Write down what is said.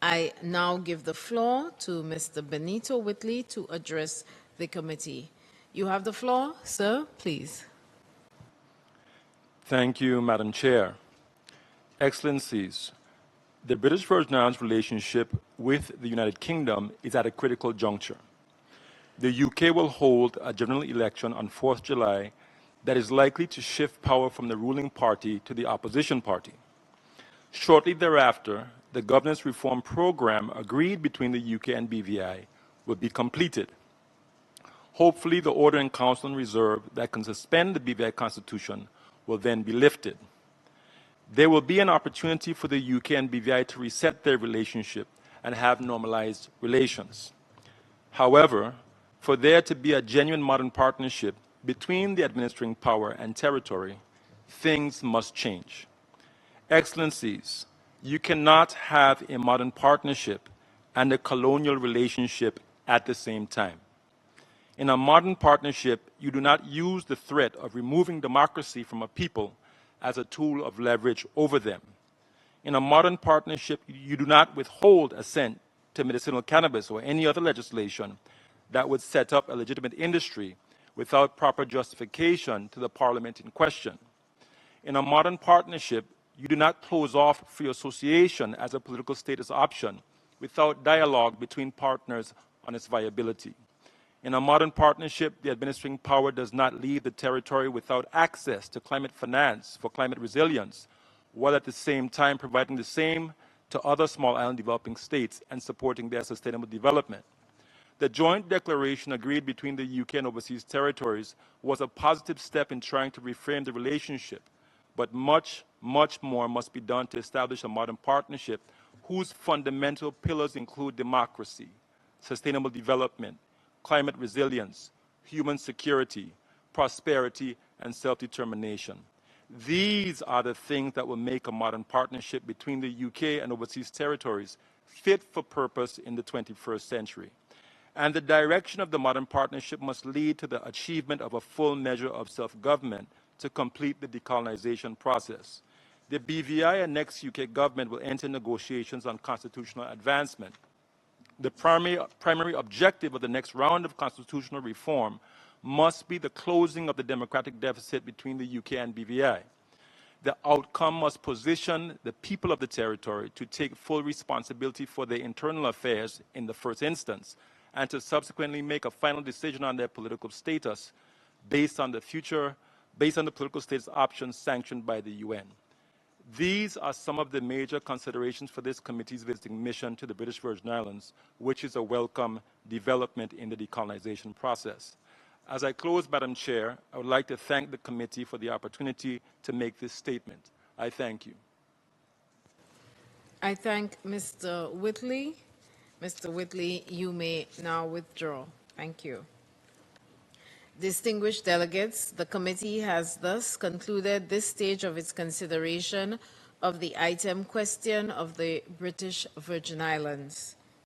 I now give the floor to Mr. Benito Whitley to address the committee. You have the floor, sir, please. Thank you, Madam Chair. Excellencies, the British Virgin Islands relationship with the United Kingdom is at a critical juncture. The UK will hold a general election on 4th July that is likely to shift power from the ruling party to the opposition party. Shortly thereafter, the governance reform program agreed between the UK and BVI will be completed. Hopefully, the order in Council and Reserve that can suspend the BVI Constitution will then be lifted. There will be an opportunity for the UK and BVI to reset their relationship and have normalized relations. However, for there to be a genuine modern partnership between the administering power and territory, things must change. Excellencies, you cannot have a modern partnership and a colonial relationship at the same time. In a modern partnership, you do not use the threat of removing democracy from a people as a tool of leverage over them. In a modern partnership, you do not withhold assent to medicinal cannabis or any other legislation that would set up a legitimate industry without proper justification to the parliament in question. In a modern partnership, you do not close off free association as a political status option without dialogue between partners on its viability. In a modern partnership, the administering power does not leave the territory without access to climate finance for climate resilience, while at the same time providing the same to other small island developing states and supporting their sustainable development. The joint declaration agreed between the UK and overseas territories was a positive step in trying to reframe the relationship, but much more must be done to establish a modern partnership whose fundamental pillars include democracy, sustainable development, climate resilience, human security, prosperity, and self-determination. These are the things that will make a modern partnership between the UK and overseas territories fit for purpose in the 21st century. And the direction of the modern partnership must lead to the achievement of a full measure of self-government to complete the decolonization process. The BVI and next UK government will enter negotiations on constitutional advancement. The primary objective of the next round of constitutional reform must be the closing of the democratic deficit between the UK and BVI. The outcome must position the people of the territory to take full responsibility for their internal affairs in the first instance, and to subsequently make a final decision on their political status based on the political status options sanctioned by the UN. These are some of the major considerations for this committee's visiting mission to the British Virgin Islands, which is a welcome development in the decolonization process. As I close, Madam Chair, I would like to thank the committee for the opportunity to make this statement. I thank you. I thank Mr. Whitley. Mr. Whitley, you may now withdraw. Thank you. Distinguished delegates, the committee has thus concluded this stage of its consideration of the item question of the British Virgin Islands.